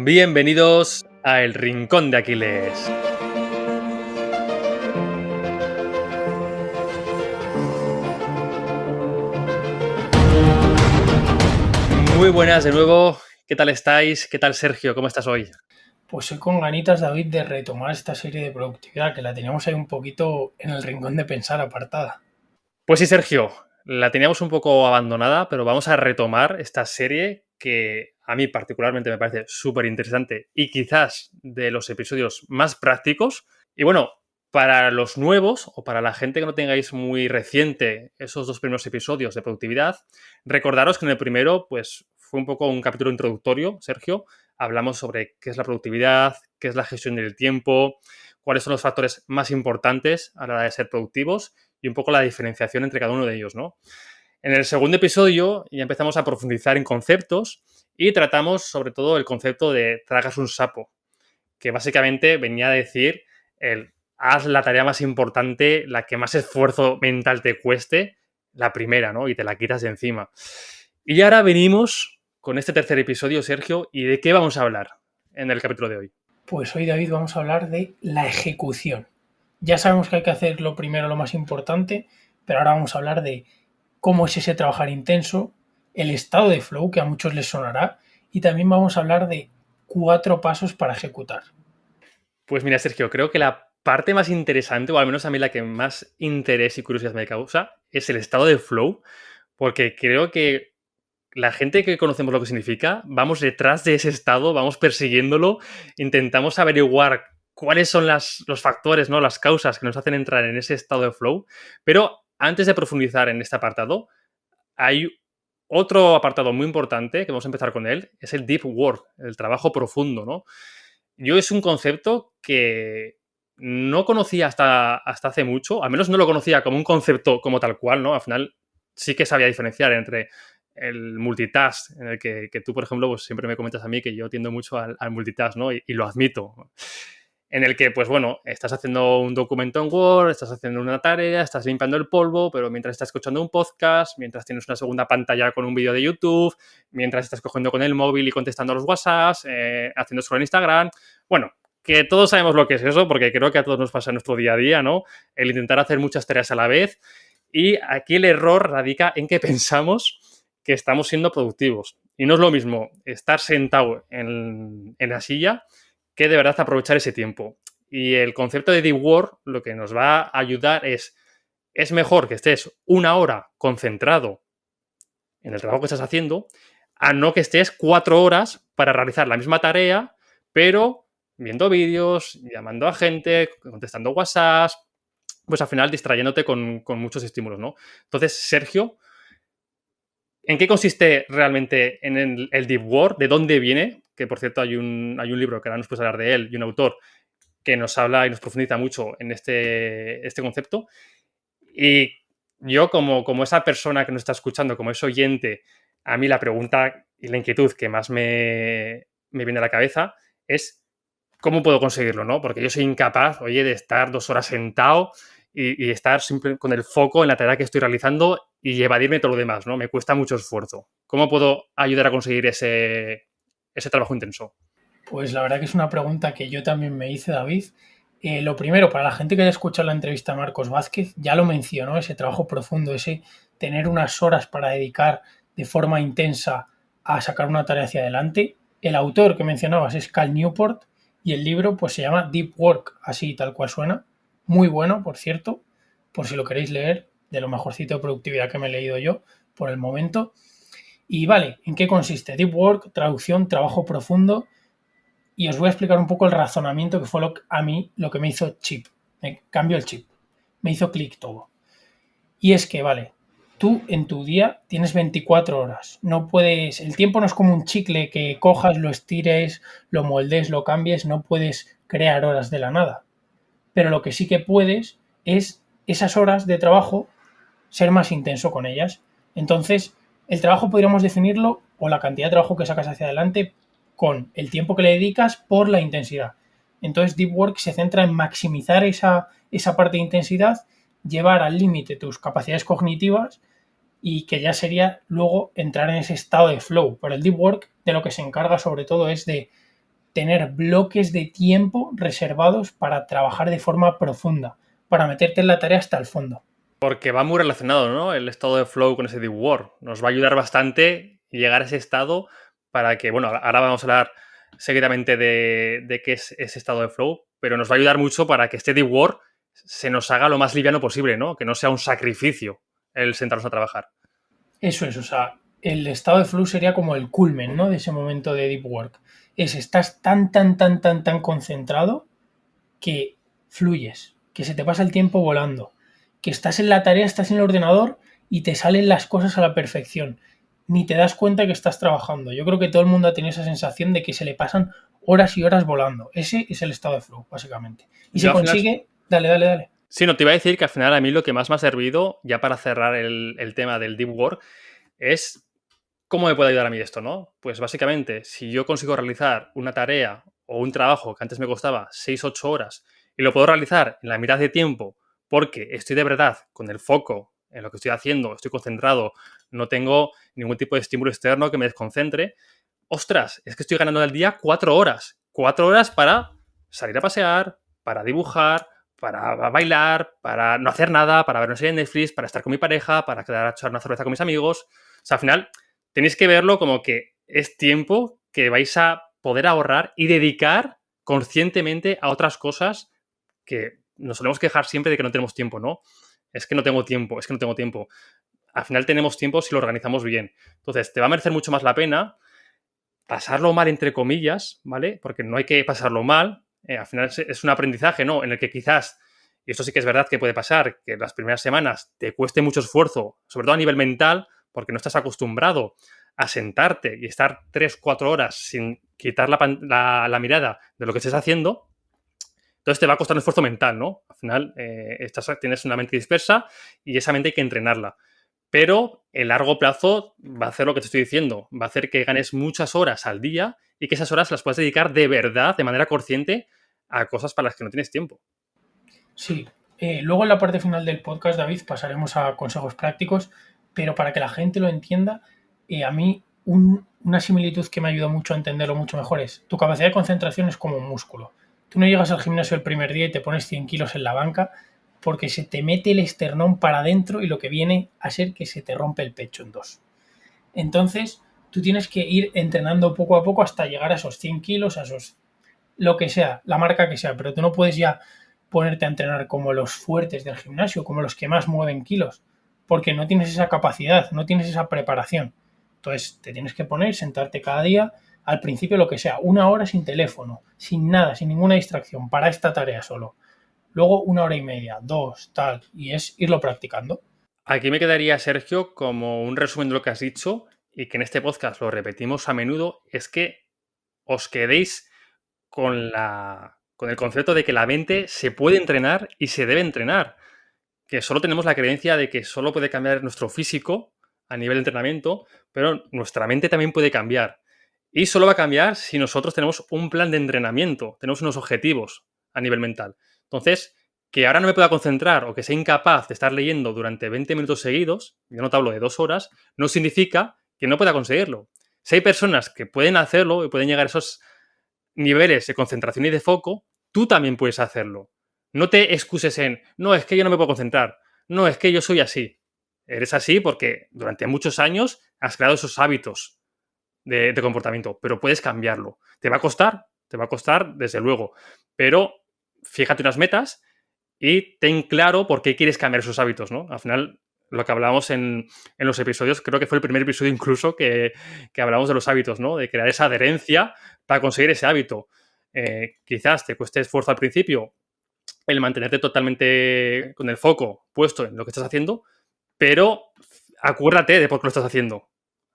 Bienvenidos a El Rincón de Aquiles. Muy buenas de nuevo. ¿Qué tal estáis? ¿Qué tal, Sergio? ¿Cómo estás hoy? Pues soy con ganitas, David, de retomar esta serie de productividad que la teníamos ahí un poquito en el rincón de pensar apartada. Pues sí, Sergio, la teníamos un poco abandonada, pero vamos a retomar esta serie que a mí particularmente me parece súper interesante y quizás de los episodios más prácticos. Y bueno, para los nuevos o para la gente que no tengáis muy reciente esos dos primeros episodios de productividad, recordaros que en el primero pues fue un poco un capítulo introductorio, Sergio. Hablamos sobre qué es la productividad, qué es la gestión del tiempo, cuáles son los factores más importantes a la hora de ser productivos y un poco la diferenciación entre cada uno de ellos, ¿no? En el segundo episodio ya empezamos a profundizar en conceptos y tratamos sobre todo el concepto de tragas un sapo, que básicamente venía a decir el haz la tarea más importante, la que más esfuerzo mental te cueste, la primera, ¿no? Y te la quitas de encima. Y ahora venimos con este tercer episodio, Sergio, ¿y de qué vamos a hablar en el capítulo de hoy? Pues hoy, David, vamos a hablar de la ejecución. Ya sabemos que hay que hacer lo primero, lo más importante, pero ahora vamos a hablar de cómo es ese trabajar intenso, el estado de flow, que a muchos les sonará, y también vamos a hablar de 4 pasos para ejecutar. Pues mira, Sergio, creo que la parte más interesante, o al menos a mí la que más interés y curiosidad me causa, es el estado de flow, porque creo que la gente que conocemos lo que significa, vamos detrás de ese estado, vamos persiguiéndolo, intentamos averiguar cuáles son los factores, ¿no? Las causas que nos hacen entrar en ese estado de flow. Pero antes de profundizar en este apartado, hay otro apartado muy importante que vamos a empezar con él, es el deep work, el trabajo profundo, ¿no? Yo es un concepto que no conocía hasta hace mucho, al menos no lo conocía como un concepto como tal cual, ¿no? Al final sí que sabía diferenciar entre el multitask, en el que tú, por ejemplo, pues siempre me comentas a mí que yo tiendo mucho al multitask, ¿no? Y lo admito. En el que, pues bueno, estás haciendo un documento en Word, estás haciendo una tarea, estás limpiando el polvo, pero mientras estás escuchando un podcast, mientras tienes una segunda pantalla con un vídeo de YouTube, mientras estás cogiendo con el móvil y contestando a los WhatsApps, haciendo scroll en Instagram. Bueno, que todos sabemos lo que es eso, porque creo que a todos nos pasa en nuestro día a día, ¿no? El intentar hacer muchas tareas a la vez. Y aquí el error radica en que pensamos que estamos siendo productivos. Y no es lo mismo estar sentado en la silla que de verdad aprovechar ese tiempo. Y el concepto de deep work lo que nos va a ayudar es mejor que estés una hora concentrado en el trabajo que estás haciendo a no que estés 4 horas para realizar la misma tarea, pero viendo vídeos, llamando a gente, contestando WhatsApp, pues al final distrayéndote con muchos estímulos, ¿no? Entonces, Sergio, ¿en qué consiste realmente en el deep work? ¿De dónde viene? Que por cierto hay un libro que ahora nos puedes hablar de él y un autor que nos habla y nos profundiza mucho en este concepto. Y yo, como esa persona que nos está escuchando, como ese oyente, a mí la pregunta y la inquietud que más me viene a la cabeza es ¿cómo puedo conseguirlo? ¿No? Porque yo soy incapaz, oye, de estar 2 horas sentado y estar siempre con el foco en la tarea que estoy realizando y evadirme todo lo demás, ¿no? Me cuesta mucho esfuerzo. ¿Cómo puedo ayudar a conseguir ese trabajo intenso? Pues la verdad que es una pregunta que yo también me hice, David. Lo primero, para la gente que haya escuchado la entrevista a Marcos Vázquez, ya lo mencionó, ese trabajo profundo, ese tener unas horas para dedicar de forma intensa a sacar una tarea hacia adelante. El autor que mencionabas es Cal Newport y el libro pues se llama Deep Work, así tal cual suena. Muy bueno, por cierto, por si lo queréis leer, de lo mejorcito de productividad que me he leído yo por el momento. Y vale, ¿en qué consiste? Deep Work, traducción, trabajo profundo, y os voy a explicar un poco el razonamiento que fue a mí lo que me hizo chip. Me cambió el chip. Me hizo clic todo. Y es que, vale, tú en tu día tienes 24 horas. No puedes. El tiempo no es como un chicle que cojas, lo estires, lo moldes, lo cambies. No puedes crear horas de la nada. Pero lo que sí que puedes es esas horas de trabajo ser más intenso con ellas. Entonces, el trabajo podríamos definirlo, o la cantidad de trabajo que sacas hacia adelante, con el tiempo que le dedicas por la intensidad. Entonces, Deep Work se centra en maximizar esa parte de intensidad, llevar al límite tus capacidades cognitivas y que ya sería luego entrar en ese estado de flow. Pero el Deep Work de lo que se encarga sobre todo es de tener bloques de tiempo reservados para trabajar de forma profunda, para meterte en la tarea hasta el fondo. Porque va muy relacionado, ¿no? El estado de flow con ese deep work. Nos va a ayudar bastante llegar a ese estado para que, bueno, ahora vamos a hablar seguidamente de qué es ese estado de flow, pero nos va a ayudar mucho para que este deep work se nos haga lo más liviano posible, ¿no? Que no sea un sacrificio el sentarnos a trabajar. Eso es, o sea, el estado de flow sería como el culmen, ¿no? De ese momento de deep work. Estás tan concentrado que fluyes, que se te pasa el tiempo volando, que estás en la tarea, estás en el ordenador y te salen las cosas a la perfección. Ni te das cuenta que estás trabajando. Yo creo que todo el mundo ha tenido esa sensación de que se le pasan horas y horas volando. Ese es el estado de flow, básicamente. Y Yo se al final, consigue... Dale. sí, no, te iba a decir que al final a mí lo que más me ha servido, ya para cerrar el tema del deep work, es cómo me puede ayudar a mí esto, ¿no? Pues básicamente, si yo consigo realizar una tarea o un trabajo que antes me costaba 6 u 8 horas y lo puedo realizar en la mitad de tiempo porque estoy de verdad con el foco en lo que estoy haciendo, estoy concentrado, no tengo ningún tipo de estímulo externo que me desconcentre, ostras, es que estoy ganando al día 4 horas. 4 horas para salir a pasear, para dibujar, para bailar, para no hacer nada, para ver una serie de Netflix, para estar con mi pareja, para quedar a echar una cerveza con mis amigos. O sea, al final tenéis que verlo como que es tiempo que vais a poder ahorrar y dedicar conscientemente a otras cosas que nos solemos quejar siempre de que no tenemos tiempo, ¿no? Es que no tengo tiempo, es que no tengo tiempo. Al final tenemos tiempo si lo organizamos bien. Entonces, te va a merecer mucho más la pena pasarlo mal, entre comillas, ¿vale? Porque no hay que pasarlo mal. Al final es un aprendizaje, ¿no? En el que quizás, y esto sí que es verdad que puede pasar, que las primeras semanas te cueste mucho esfuerzo, sobre todo a nivel mental, porque no estás acostumbrado a sentarte y estar 3 u 4 horas sin quitar la mirada de lo que estés haciendo. Entonces te va a costar un esfuerzo mental, ¿no? Al final tienes una mente dispersa y esa mente hay que entrenarla. Pero el largo plazo va a hacer lo que te estoy diciendo. Va a hacer que ganes muchas horas al día y que esas horas las puedas dedicar de verdad, de manera consciente, a cosas para las que no tienes tiempo. Sí. Luego en la parte final del podcast, David, pasaremos a consejos prácticos, pero para que la gente lo entienda, a mí una similitud que me ayuda mucho a entenderlo mucho mejor es, tu capacidad de concentración es como un músculo. Tú no llegas al gimnasio el primer día y te pones 100 kilos en la banca porque se te mete el esternón para adentro y lo que viene a ser que se te rompe el pecho en dos. Entonces, tú tienes que ir entrenando poco a poco hasta llegar a esos 100 kilos, a esos lo que sea, la marca que sea, pero tú no puedes ya ponerte a entrenar como los fuertes del gimnasio, como los que más mueven kilos, porque no tienes esa capacidad, no tienes esa preparación. Entonces te tienes que poner, sentarte cada día, al principio lo que sea, 1 hora sin teléfono, sin nada, sin ninguna distracción, para esta tarea solo. Luego 1 hora y media, dos, tal, y es irlo practicando. Aquí me quedaría, Sergio, como un resumen de lo que has dicho y que en este podcast lo repetimos a menudo, es que os quedéis con el concepto de que la mente se puede entrenar y se debe entrenar. Que solo tenemos la creencia de que solo puede cambiar nuestro físico a nivel de entrenamiento, pero nuestra mente también puede cambiar. Y solo va a cambiar si nosotros tenemos un plan de entrenamiento, tenemos unos objetivos a nivel mental. Entonces, que ahora no me pueda concentrar o que sea incapaz de estar leyendo durante 20 minutos seguidos, yo no te hablo de 2 horas, no significa que no pueda conseguirlo. Si hay personas que pueden hacerlo y pueden llegar a esos niveles de concentración y de foco, tú también puedes hacerlo. No te excuses en, no, es que yo no me puedo concentrar, no, es que yo soy así. Eres así porque durante muchos años has creado esos hábitos de comportamiento, pero puedes cambiarlo. Te va a costar desde luego, pero fíjate unas metas y ten claro por qué quieres cambiar esos hábitos, ¿no? Al final, lo que hablábamos en los episodios, creo que fue el primer episodio incluso que hablamos de los hábitos, ¿no? De crear esa adherencia para conseguir ese hábito. Quizás te cueste esfuerzo al principio el mantenerte totalmente con el foco puesto en lo que estás haciendo, pero acuérdate de por qué lo estás haciendo.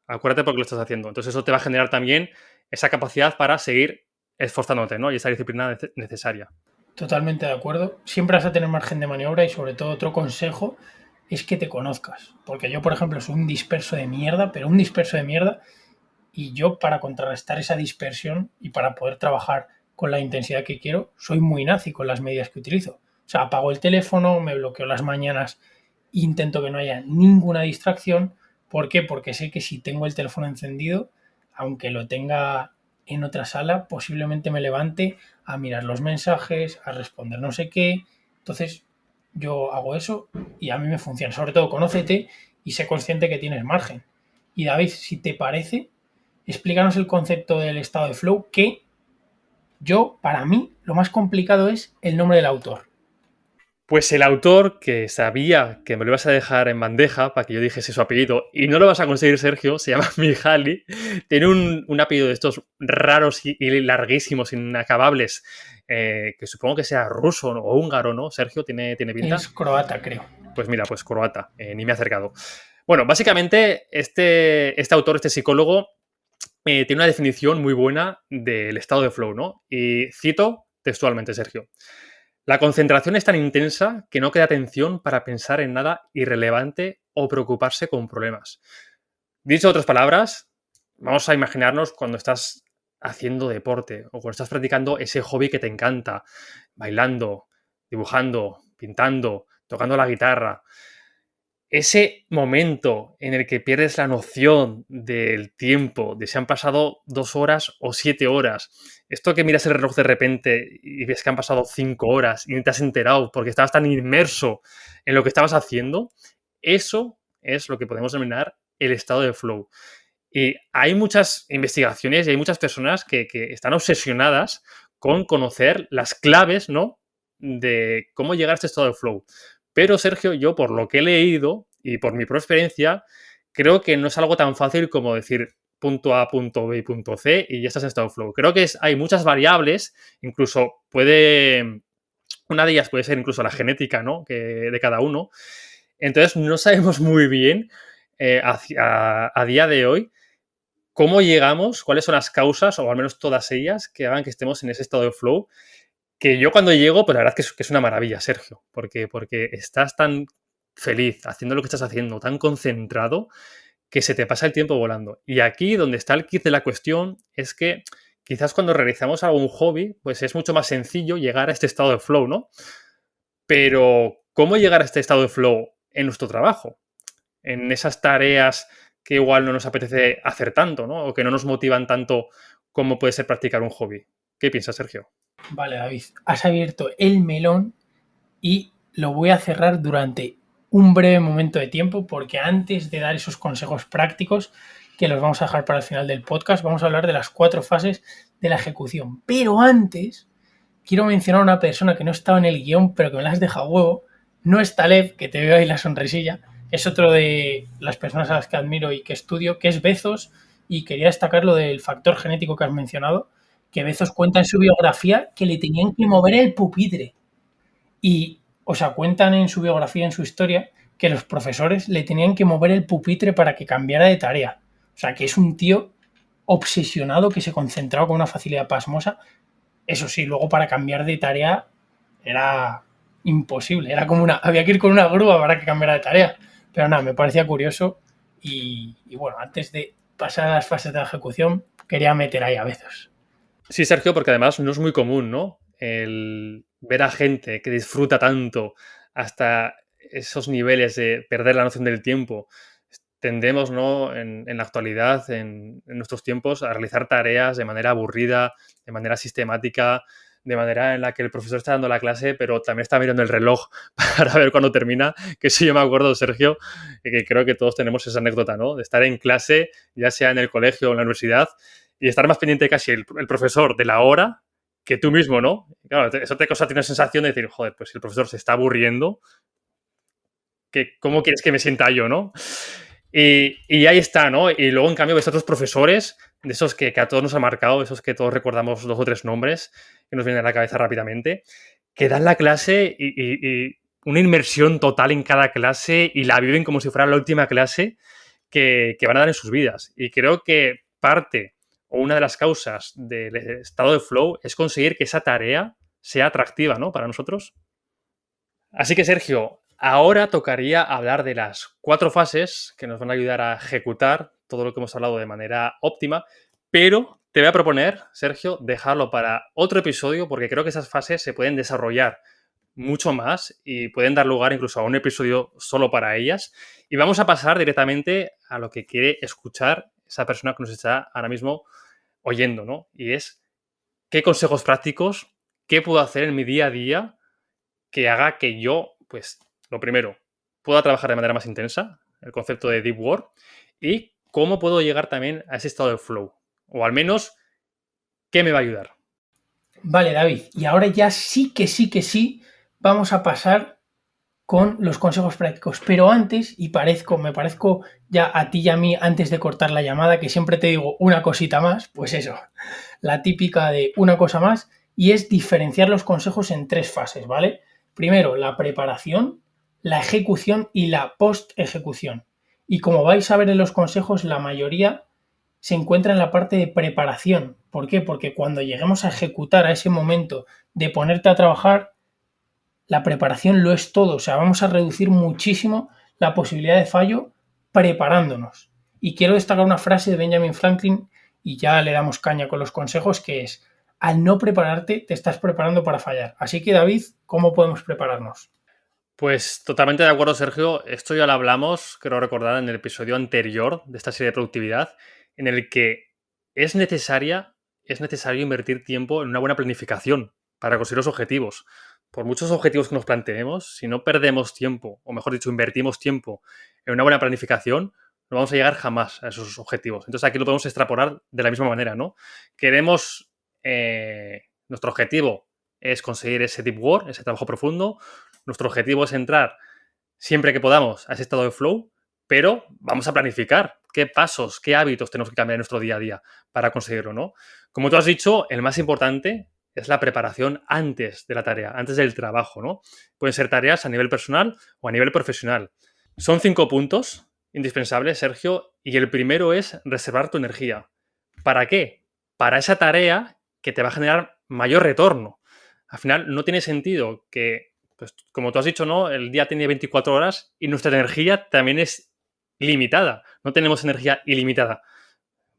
Acuérdate por qué lo estás haciendo. Entonces eso te va a generar también esa capacidad para seguir esforzándote, ¿no? Y esa disciplina necesaria. Totalmente de acuerdo. Siempre vas a tener margen de maniobra y sobre todo otro consejo es que te conozcas. Porque yo, por ejemplo, soy un disperso de mierda, pero un disperso de mierda. Y yo, para contrarrestar esa dispersión y para poder trabajar con la intensidad que quiero, soy muy nazi con las medidas que utilizo. O sea, apago el teléfono, me bloqueo las mañanas, intento que no haya ninguna distracción. ¿Por qué? Porque sé que si tengo el teléfono encendido, aunque lo tenga en otra sala, posiblemente me levante a mirar los mensajes, a responder no sé qué. Entonces, yo hago eso y a mí me funciona. Sobre todo, conócete y sé consciente que tienes margen. Y David, si te parece, explícanos el concepto del estado de flow, que yo, para mí, lo más complicado es el nombre del autor. Pues el autor, que sabía que me lo ibas a dejar en bandeja para que yo dijese su apellido, y no lo vas a conseguir, Sergio, se llama Mihaly, tiene un apellido de estos raros y larguísimos, inacabables, que supongo que sea ruso o húngaro, ¿no? Sergio, ¿tiene pinta? Es croata, creo. Pues mira, pues croata, ni me he acercado. Bueno, básicamente este autor, este psicólogo, tiene una definición muy buena del estado de flow, ¿no? Y cito textualmente, Sergio. La concentración es tan intensa que no queda atención para pensar en nada irrelevante o preocuparse con problemas. Dicho en otras palabras, vamos a imaginarnos cuando estás haciendo deporte o cuando estás practicando ese hobby que te encanta, bailando, dibujando, pintando, tocando la guitarra. Ese momento en el que pierdes la noción del tiempo, de si han pasado 2 horas o 7 horas. Esto que miras el reloj de repente y ves que han pasado 5 horas y ni te has enterado porque estabas tan inmerso en lo que estabas haciendo, eso es lo que podemos denominar el estado de flow. Y hay muchas investigaciones y hay muchas personas que están obsesionadas con conocer las claves, ¿no? De cómo llegar a este estado de flow. Pero, Sergio, yo por lo que he leído y por mi propia experiencia, creo que no es algo tan fácil como decir punto A, punto B y punto C y ya estás en estado de flow. Creo que hay muchas variables, incluso una de ellas puede ser incluso la genética, ¿no? De cada uno. Entonces, no sabemos muy bien a día de hoy cómo llegamos, cuáles son las causas, o al menos todas ellas, que hagan que estemos en ese estado de flow. Que yo cuando llego, pues la verdad es que es una maravilla, Sergio, porque estás tan feliz haciendo lo que estás haciendo, tan concentrado, que se te pasa el tiempo volando. Y aquí donde está el kit de la cuestión es que quizás cuando realizamos algún hobby, pues es mucho más sencillo llegar a este estado de flow, ¿no? Pero, ¿cómo llegar a este estado de flow en nuestro trabajo? En esas tareas que igual no nos apetece hacer tanto, ¿no? O que no nos motivan tanto como puede ser practicar un hobby. ¿Qué piensas, Sergio? Vale, David, has abierto el melón y lo voy a cerrar durante un breve momento de tiempo porque antes de dar esos consejos prácticos que los vamos a dejar para el final del podcast, vamos a hablar de las 4 fases de la ejecución. Pero antes quiero mencionar a una persona que no estaba en el guión, pero que me la has dejado huevo. No es Taleb, que te veo ahí la sonrisilla, es otro de las personas a las que admiro y que estudio, que es Bezos, y quería destacar lo del factor genético que has mencionado, que Bezos cuenta en su biografía que le tenían que mover el pupitre. Y, o sea, cuentan en su biografía, en su historia, que los profesores le tenían que mover el pupitre para que cambiara de tarea. O sea, que es un tío obsesionado que se concentraba con una facilidad pasmosa. Eso sí, luego para cambiar de tarea era imposible. Era como había que ir con una grúa para que cambiara de tarea. Pero nada, me parecía curioso. Y bueno, antes de pasar a las fases de la ejecución, quería meter ahí a Bezos. Sí, Sergio, porque además no es muy común, ¿no? El ver a gente que disfruta tanto hasta esos niveles de perder la noción del tiempo. Tendemos, ¿no? En la actualidad, en nuestros tiempos, a realizar tareas de manera aburrida, de manera sistemática, de manera en la que el profesor está dando la clase, pero también está mirando el reloj para ver cuándo termina. Que sí, yo me acuerdo, Sergio, que creo que todos tenemos esa anécdota, ¿no? De estar en clase, ya sea en el colegio o en la universidad, y estar más pendiente casi el profesor de la hora que tú mismo, ¿no? Claro, eso te causa una sensación de decir, joder, pues si el profesor se está aburriendo, ¿cómo quieres que me sienta yo, no? Y ahí está, ¿no? Y luego, en cambio, ves a otros profesores, de esos que a todos nos han marcado, esos que todos recordamos 2 o 3 nombres que nos vienen a la cabeza rápidamente, que dan la clase y una inmersión total en cada clase y la viven como si fuera la última clase que van a dar en sus vidas. Y creo que parte o una de las causas del estado de flow es conseguir que esa tarea sea atractiva, ¿no? Para nosotros. Así que, Sergio, ahora tocaría hablar de las 4 fases que nos van a ayudar a ejecutar todo lo que hemos hablado de manera óptima, pero te voy a proponer, Sergio, dejarlo para otro episodio porque creo que esas fases se pueden desarrollar mucho más y pueden dar lugar incluso a un episodio solo para ellas. Y vamos a pasar directamente a lo que quiere escuchar esa persona que nos está ahora mismo oyendo, ¿no? Y es qué consejos prácticos, qué puedo hacer en mi día a día que haga que yo, pues, lo primero, pueda trabajar de manera más intensa, el concepto de deep work, y cómo puedo llegar también a ese estado de flow, o al menos, qué me va a ayudar. Vale, David, y ahora ya sí, vamos a pasar con los consejos prácticos. Pero antes, me parezco ya a ti y a mí antes de cortar la llamada, que siempre te digo una cosita más, pues eso, la típica de una cosa más, y es diferenciar los consejos en tres fases, ¿vale? Primero, la preparación, la ejecución y la post-ejecución. Y como vais a ver en los consejos, la mayoría se encuentra en la parte de preparación. ¿Por qué? Porque cuando lleguemos a ejecutar a ese momento de ponerte a trabajar, la preparación lo es todo. O sea, vamos a reducir muchísimo la posibilidad de fallo preparándonos. Y quiero destacar una frase de Benjamin Franklin y ya le damos caña con los consejos, que es: al no prepararte, te estás preparando para fallar. Así que, David, ¿cómo podemos prepararnos? Pues totalmente de acuerdo, Sergio. Esto ya lo hablamos, creo recordar, en el episodio anterior de esta serie de productividad, en el que es necesario invertir tiempo en una buena planificación para conseguir los objetivos. Por muchos objetivos que nos planteemos, si no perdemos tiempo, o mejor dicho, invertimos tiempo en una buena planificación, no vamos a llegar jamás a esos objetivos. Entonces aquí lo podemos extrapolar de la misma manera, ¿no? Queremos, nuestro objetivo es conseguir ese deep work, ese trabajo profundo. Nuestro objetivo es entrar siempre que podamos a ese estado de flow, pero vamos a planificar qué pasos, qué hábitos tenemos que cambiar en nuestro día a día para conseguirlo, ¿no? Como tú has dicho, el más importante es la preparación antes de la tarea, antes del trabajo, ¿no? Pueden ser tareas a nivel personal o a nivel profesional. Son 5 puntos indispensables, Sergio, y el primero es reservar tu energía. ¿Para qué? Para esa tarea que te va a generar mayor retorno. Al final no tiene sentido que, pues, como tú has dicho, ¿no? El día tiene 24 horas y nuestra energía también es limitada. No tenemos energía ilimitada.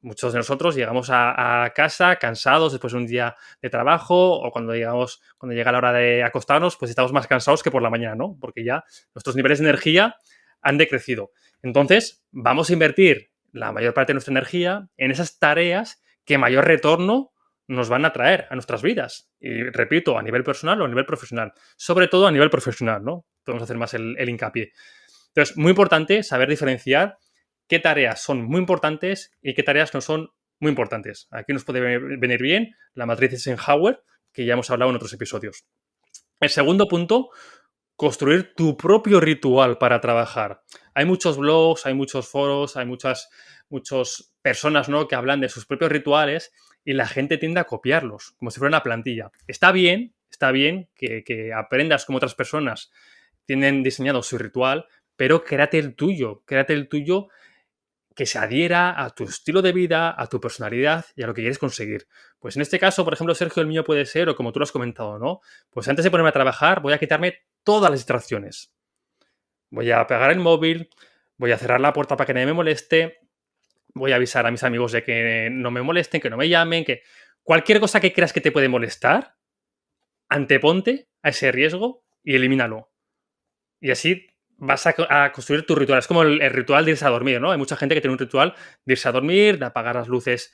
Muchos de nosotros llegamos a casa cansados después de un día de trabajo, o cuando llega la hora de acostarnos, pues estamos más cansados que por la mañana, ¿no? Porque ya nuestros niveles de energía han decrecido. Entonces, vamos a invertir la mayor parte de nuestra energía en esas tareas que mayor retorno nos van a traer a nuestras vidas. Y repito, a nivel personal o a nivel profesional. Sobre todo a nivel profesional, ¿no? Podemos hacer más el hincapié. Entonces, muy importante saber diferenciar qué tareas son muy importantes y qué tareas no son muy importantes. Aquí nos puede venir bien la matriz Eisenhower, que ya hemos hablado en otros episodios. El segundo punto, construir tu propio ritual para trabajar. Hay muchos blogs, hay muchos foros, hay muchas personas, ¿no?, que hablan de sus propios rituales y la gente tiende a copiarlos, como si fuera una plantilla. Está bien que aprendas como otras personas tienen diseñado su ritual, pero créate el tuyo que se adhiera a tu estilo de vida, a tu personalidad y a lo que quieres conseguir. Pues en este caso, por ejemplo, Sergio, el mío puede ser, o como tú lo has comentado, ¿no? Pues antes de ponerme a trabajar, voy a quitarme todas las distracciones. Voy a apagar el móvil, voy a cerrar la puerta para que nadie me moleste, voy a avisar a mis amigos de que no me molesten, que no me llamen, que cualquier cosa que creas que te puede molestar, anteponte a ese riesgo y elimínalo. Y así vas a construir tu ritual. Es como el ritual de irse a dormir, ¿no? Hay mucha gente que tiene un ritual de irse a dormir, de apagar las luces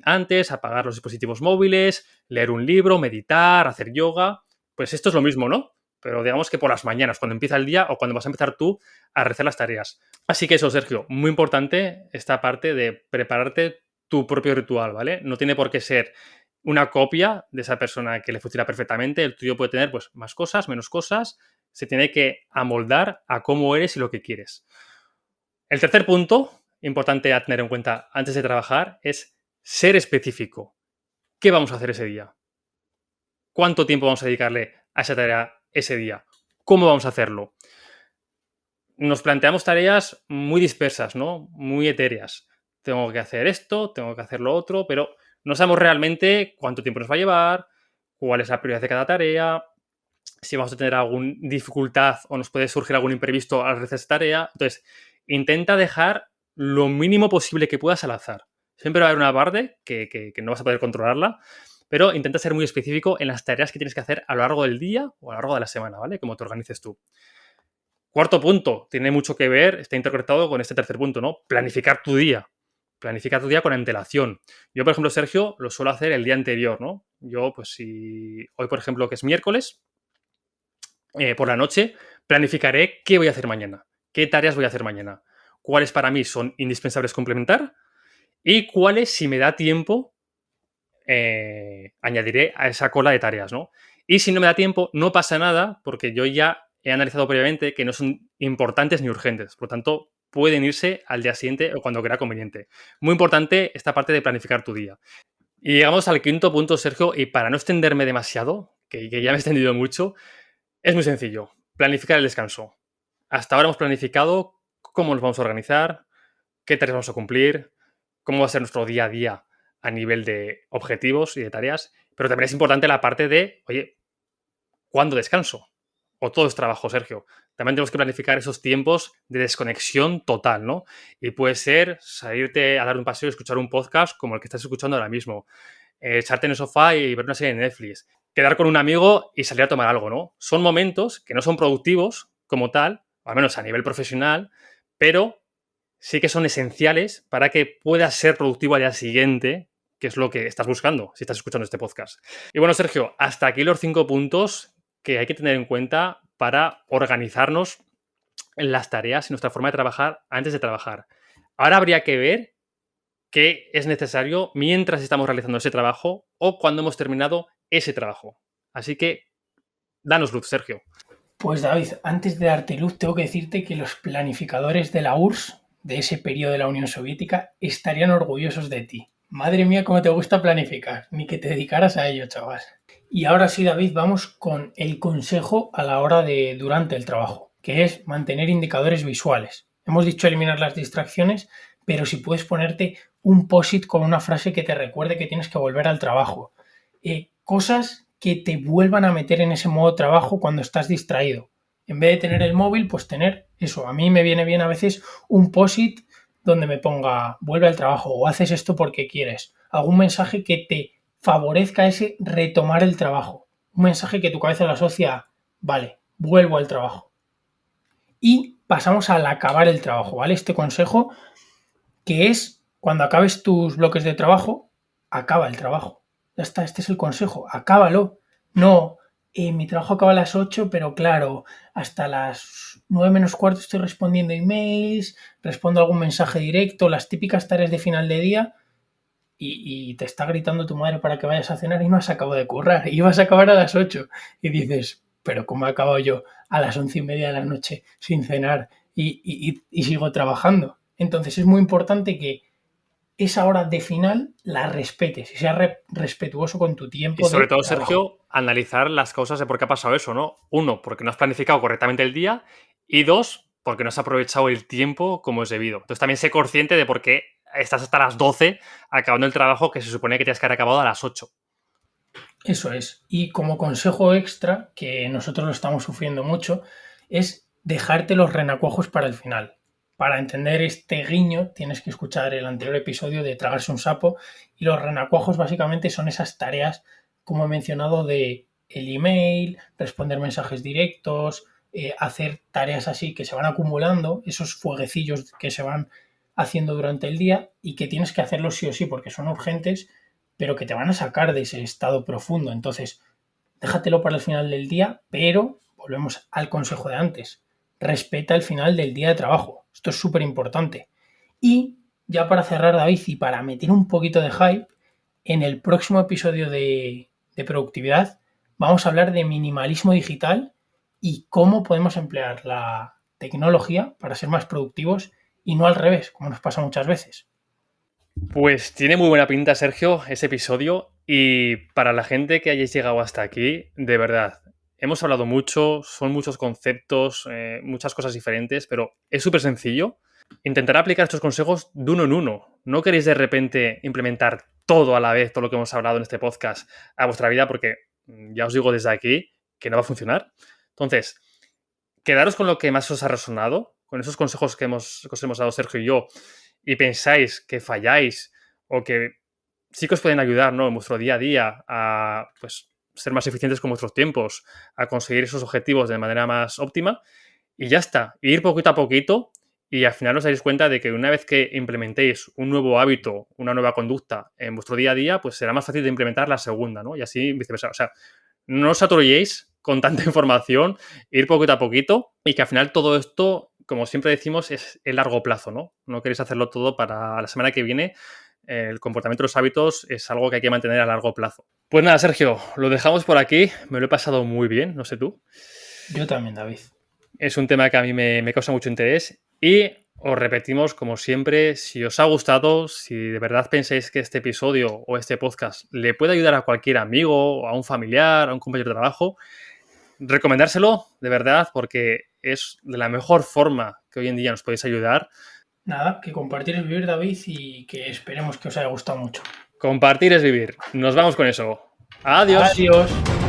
antes, apagar los dispositivos móviles, leer un libro, meditar, hacer yoga. Pues esto es lo mismo, ¿no? Pero digamos que por las mañanas, cuando empieza el día o cuando vas a empezar tú a realizar las tareas. Así que eso, Sergio, muy importante esta parte de prepararte tu propio ritual, ¿vale? No tiene por qué ser una copia de esa persona que le funciona perfectamente. El tuyo puede tener, pues, más cosas, menos cosas. Se tiene que amoldar a cómo eres y lo que quieres. El tercer punto, importante a tener en cuenta antes de trabajar, es ser específico. ¿Qué vamos a hacer ese día? ¿Cuánto tiempo vamos a dedicarle a esa tarea ese día? ¿Cómo vamos a hacerlo? Nos planteamos tareas muy dispersas, ¿no? Muy etéreas. Tengo que hacer esto, tengo que hacer lo otro, pero no sabemos realmente cuánto tiempo nos va a llevar, cuál es la prioridad de cada tarea, si vamos a tener alguna dificultad o nos puede surgir algún imprevisto al realizar esta tarea. Entonces, intenta dejar lo mínimo posible que puedas al azar. Siempre va a haber una parte que no vas a poder controlarla, pero intenta ser muy específico en las tareas que tienes que hacer a lo largo del día o a lo largo de la semana, ¿vale? Como te organices tú. Cuarto punto, tiene mucho que ver, está interconectado con este tercer punto, ¿no? Planificar tu día. planifica tu día con antelación. Yo, por ejemplo, Sergio, lo suelo hacer el día anterior, ¿no? Yo, pues si hoy, por ejemplo, que es miércoles, por la noche, planificaré qué voy a hacer mañana, qué tareas voy a hacer mañana, cuáles para mí son indispensables complementar y cuáles, si me da tiempo, añadiré a esa cola de tareas, ¿no? Y si no me da tiempo, no pasa nada, porque yo ya he analizado previamente que no son importantes ni urgentes. Por lo tanto, pueden irse al día siguiente o cuando crea conveniente. Muy importante esta parte de planificar tu día. Y llegamos al quinto punto, Sergio, y para no extenderme demasiado, que ya me he extendido mucho, es muy sencillo. Planificar el descanso. Hasta ahora hemos planificado cómo nos vamos a organizar, qué tareas vamos a cumplir, cómo va a ser nuestro día a día a nivel de objetivos y de tareas, pero también es importante la parte de, oye, ¿cuándo descanso? O todo es trabajo, Sergio. También tenemos que planificar esos tiempos de desconexión total, ¿no? Y puede ser salirte a dar un paseo y escuchar un podcast como el que estás escuchando ahora mismo, echarte en el sofá y ver una serie de Netflix, quedar con un amigo y salir a tomar algo, ¿no? Son momentos que no son productivos como tal, o al menos a nivel profesional, pero sí que son esenciales para que puedas ser productivo al día siguiente, que es lo que estás buscando si estás escuchando este podcast. Y bueno, Sergio, hasta aquí los 5 puntos que hay que tener en cuenta para organizarnos en las tareas y nuestra forma de trabajar antes de trabajar. Ahora habría que ver qué es necesario mientras estamos realizando ese trabajo o cuando hemos terminado ese trabajo. Así que, danos luz, Sergio. Pues David, antes de darte luz, tengo que decirte que los planificadores de la URSS, de ese periodo de la Unión Soviética, estarían orgullosos de ti. Madre mía, cómo te gusta planificar, ni que te dedicaras a ello, chaval. Y ahora sí, David, vamos con el consejo a la hora de durante el trabajo, que es mantener indicadores visuales. Hemos dicho eliminar las distracciones, pero si puedes ponerte un post-it con una frase que te recuerde que tienes que volver al trabajo. Cosas que te vuelvan a meter en ese modo trabajo cuando estás distraído. En vez de tener el móvil, pues tener eso. A mí me viene bien a veces un post-it donde me ponga vuelve al trabajo o haces esto porque quieres. Algún mensaje que te favorezca ese retomar el trabajo. Un mensaje que tu cabeza lo asocia, vale, vuelvo al trabajo. Y pasamos al acabar el trabajo, ¿vale? Este consejo que es cuando acabes tus bloques de trabajo, acaba el trabajo. Ya está, este es el consejo, acábalo. No, mi trabajo acaba a las 8, pero claro, hasta las 9 menos cuarto estoy respondiendo emails, respondo algún mensaje directo, las típicas tareas de final de día y te está gritando tu madre para que vayas a cenar y no has acabado de currar y vas a acabar a las 8 y dices, pero ¿cómo he acabado yo a las 11:30 de la noche sin cenar y sigo trabajando? Entonces es muy importante que esa hora de final la respetes y seas respetuoso con tu Y tiempo sobre de todo, trabajo. Sergio, analizar las causas de por qué ha pasado eso, ¿no? Uno, porque no has planificado correctamente el día. Y dos, porque no has aprovechado el tiempo como es debido. Entonces también sé consciente de por qué estás hasta las 12 acabando el trabajo que se supone que tienes que haber acabado a las 8. Eso es. Y como consejo extra, que nosotros lo estamos sufriendo mucho, es dejarte los renacuajos para el final. Para entender este guiño tienes que escuchar el anterior episodio de Tragarse un sapo y los renacuajos básicamente son esas tareas, como he mencionado, de el email, responder mensajes directos, hacer tareas así que se van acumulando, esos fueguecillos que se van haciendo durante el día y que tienes que hacerlos sí o sí porque son urgentes, pero que te van a sacar de ese estado profundo. Entonces, déjatelo para el final del día, pero volvemos al consejo de antes. Respeta el final del día de trabajo. Esto es súper importante. Y ya para cerrar, David, y para meter un poquito de hype, en el próximo episodio de productividad vamos a hablar de minimalismo digital y cómo podemos emplear la tecnología para ser más productivos y no al revés, como nos pasa muchas veces. Pues tiene muy buena pinta, Sergio, ese episodio. Y para la gente que hayáis llegado hasta aquí, de verdad, hemos hablado mucho, son muchos conceptos, muchas cosas diferentes, pero es súper sencillo. Intentar aplicar estos consejos de uno en uno. No queréis de repente implementar todo a la vez, todo lo que hemos hablado en este podcast, a vuestra vida, porque ya os digo desde aquí que no va a funcionar. Entonces, quedaros con lo que más os ha resonado, con esos consejos que os hemos dado Sergio y yo, y pensáis que falláis o que sí que os pueden ayudar, ¿no?, en vuestro día a día a, pues, ser más eficientes con vuestros tiempos, a conseguir esos objetivos de manera más óptima, y ya está, ir poquito a poquito y al final os dais cuenta de que una vez que implementéis un nuevo hábito, una nueva conducta en vuestro día a día, pues será más fácil de implementar la segunda, ¿no? Y así viceversa. O sea, no os atoréis con tanta información, ir poquito a poquito y que al final todo esto, como siempre decimos, es el largo plazo, ¿no? No queréis hacerlo todo para la semana que viene. El comportamiento de los hábitos es algo que hay que mantener a largo plazo. Pues nada, Sergio, lo dejamos por aquí. Me lo he pasado muy bien, no sé tú. Yo también, David. Es un tema que a mí me causa mucho interés y os repetimos, como siempre, si os ha gustado, si de verdad pensáis que este episodio o este podcast le puede ayudar a cualquier amigo, a un familiar, a un compañero de trabajo, recomendárselo, de verdad, porque es de la mejor forma que hoy en día nos podéis ayudar. Nada, que compartir es vivir, David, y que esperemos que os haya gustado mucho. Compartir es vivir. Nos vamos con eso. Adiós. Adiós.